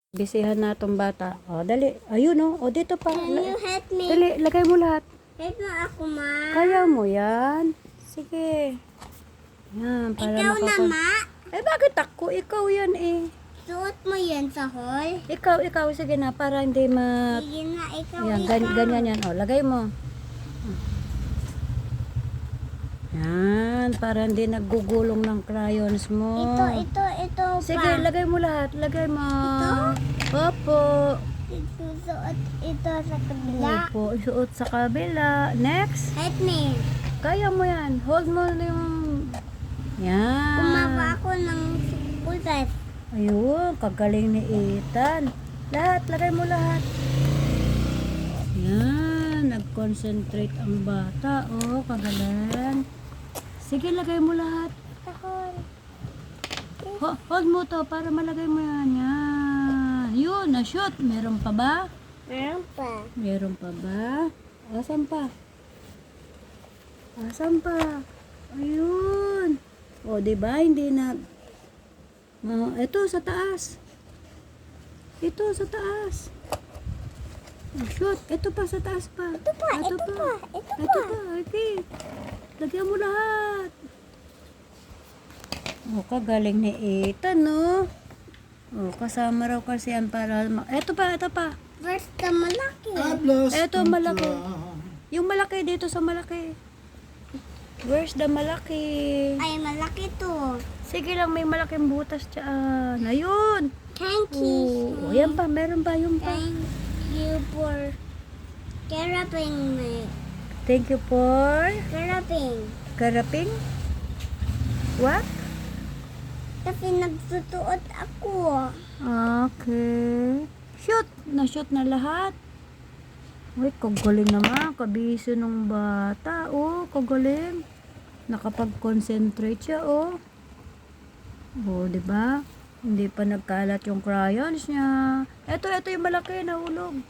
Bisihan na tong bata. O, dali. Ayun, o. O, dito pa. Can you help me? Dali, lagay mo lahat. Help mo ako, ma. Kaya mo yan. Sige. Yan, para Ikaw na, ma. Eh, bakit ako? Ikaw yan eh. Suot mo yan sa hall. Ikaw. Sige na, para hindi Sige na, ikaw, Yan, ikaw. ganyan yan. O, lagay mo. Yan, para hindi naggugulong ng crayons mo. Ito Sige, pa. lagay mo lahat. Lagay mo. Ito? Opo. Susuot ito sa kabila. Opo, isuot sa kabila. Next. Help me. Kaya mo yan. Hold mo yung... Yan. Kumawa ako ng pulses. Ayun, kagaling ni Ethan. Lahat, lagay mo lahat. Yan, nag-concentrate ang bata. Oh, kagaling. Sige, lagay mo lahat. Sa hall. Hold mo to para malagay mo yan. Yan. Yun, na-shoot. Meron pa ba? Meron pa. Meron pa ba? Asan pa? Asan pa? Ayun. O, diba? Hindi na... ito, sa taas. Ito, sa taas. Oh, shoot. Ito pa, sa taas pa. Ito pa. Okay. Lagyan mo lahat. O, kagaling ni Ethan, no? O, kasama raw kasi yan para... Ito pa. First the malaki. Ito, malaki. Yung malaki dito sa malaki. Where's the malaki? Ay, malaki to. Sige lang, may malaking butas dyan. Ayun. Thank you. Oh, yan pa, meron pa, yung pa. Thank you for caraping me. Thank you for karaping. What? Kasi nagsusuot ako. Okay. Shoot! Na-shoot na lahat. Uy, kagaling naman. Kabisi ng bata. Oh, kagaling. Nakapag-concentrate siya, oh. Oh, diba? Hindi pa nagkalat yung crayons niya. Ito yung malaki, nahulog.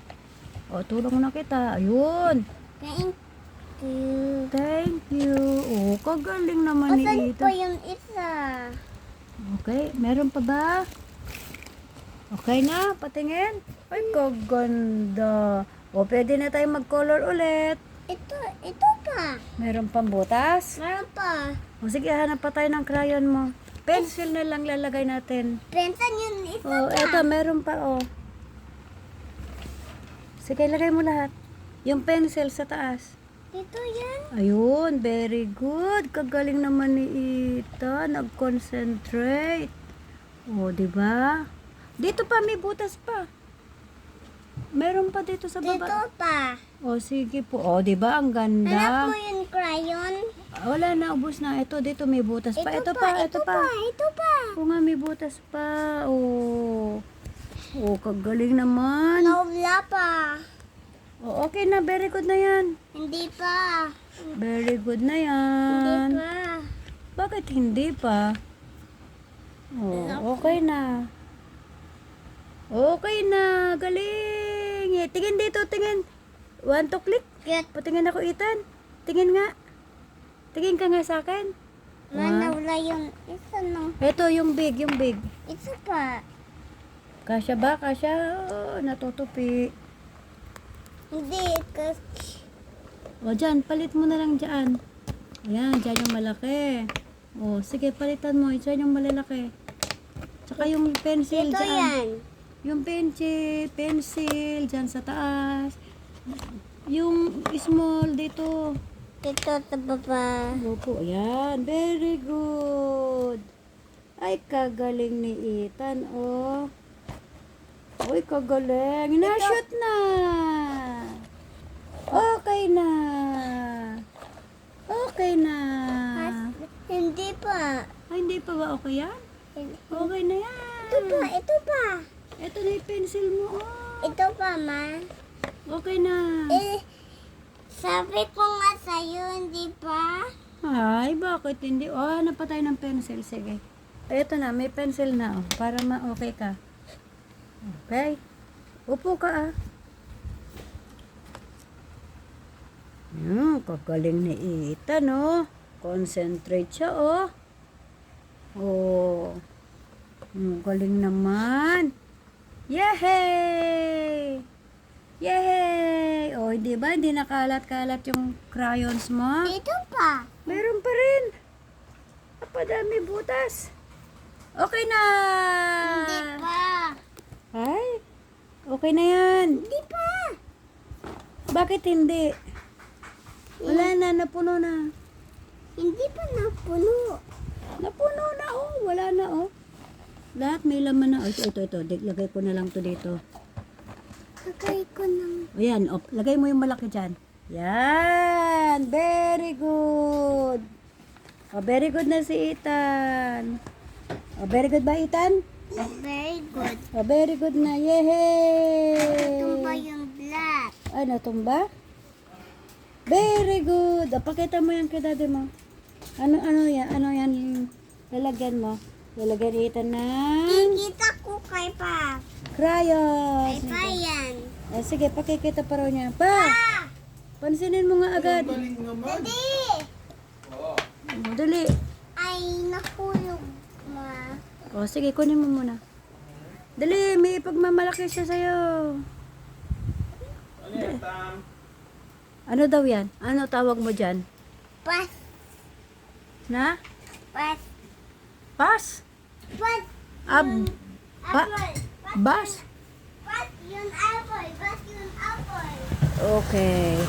Oh, tulong na kita. Ayun. Thank you. Thank you. Oh, kagaling naman ni Asan Ita. pa yung isa? Okay, meron pa ba? Okay na, patingin. Ay, kaganda. O, pwede na tayo mag-color ulit. Ito pa. Meron pang butas. Meron pa. O, sige, hanap pa tayo ng crayon mo. Pencil na lang lalagay natin. Pensan yun isa O, pa. eto, meron pa, o. Sige, lagay mo lahat. Yung pencil sa taas. Ito yan. Ayun, very good. Kagaling naman ni Ita. Nag-concentrate. O, diba? Dito pa, may butas pa. Meron pa dito sa Dito baba. pa. O, sige po. O, diba? Ang Hanap ganda. mo yung crayon. Wala na, ubos na. Ito, dito may butas pa. Ito pa. Ito pa. O nga, may butas pa. O, kagaling naman. Wala pa. O, okay na. Very good na yan. Hindi pa. Very good na Hindi yan. pa. Bakit hindi pa? Oh, okay na. Okay na. Galing. Tingin dito, tingin. 1 to click. Good. Patingin ako, Ethan. Tingin nga. Tingin ka nga sa akin. Wala yung isa no. Ito, yung big. Isa pa. Kasya ba? Kasya? Oh, natutupi. Hindi. Kasi O, dyan. Palit mo na lang dyan. Ayan, dyan yung malaki. O, sige, palitan mo. Dyan yung malalaki. Tsaka yung pencil ito dyan. yan. Yung pencil, dyan sa taas. Yung small dito. Ito sa baba. Opo, yan. Very good. Ay, kagaling ni Ethan, oh. Uy, kagaling. Na-shoot na. Okay na. Okay na. Hindi pa. Ay, hindi pa ba okay yan? Okay na yan. Ito pa. Ito na yung pencil mo, oh. Ito pa, ma. Okay na. Sabi ko nga sa'yo, hindi pa. Ay, bakit hindi? Oh, hanap pa tayo ng pencil. Sige. Ito na, may pencil na. Oh, para ma-okay ka. Okay? Upo ka, ah. Kagaling ni Ethan, oh. Concentrate siya, oh. Oh. Galing naman. Yehey! Yehey! O, di ba? Hindi nakalat-kalat yung crayons mo. Dito pa. Meron pa rin. Napadami butas. Okay na! Hindi pa. Ay, okay na yan. Hindi pa. Bakit hindi? Wala na, napuno na. Hindi pa napuno. Napuno na, oh. Wala na, oh. Lahat may laman na. Oh, ito. Lagay ko na lang to dito. Lagay ko ng... Ayan, oh, lagay mo yung malaki dyan. Yan! Very good! Oh, very good na si Ethan. Oh, very good ba, Ethan? Very good. Oh, very good na. Yehey! Tumba yung black. Ay, natumba? Very good! Oh, pakita mo yan kay daddy mo. Ano yan? Ano yan yung lalagyan mo? Lalagyan ni Ethan ng Kikita ko kay Pa. crayons. Kay Pa yan. Ah, sige, pakikita pa raw niya. Pa! Pa! Pansinin mo nga agad. Daddy! Dali. Ay, nakulog, Ma. O, sige, kunin mo muna. Dali, may ipagmamalaki siya sa'yo. Ano daw yan? Ano tawag mo dyan? Pas. Na? Pas. Pas? Pas. Ab? Ba? Apple. Bas? Pas yung apple. Pas yung apple. Okay.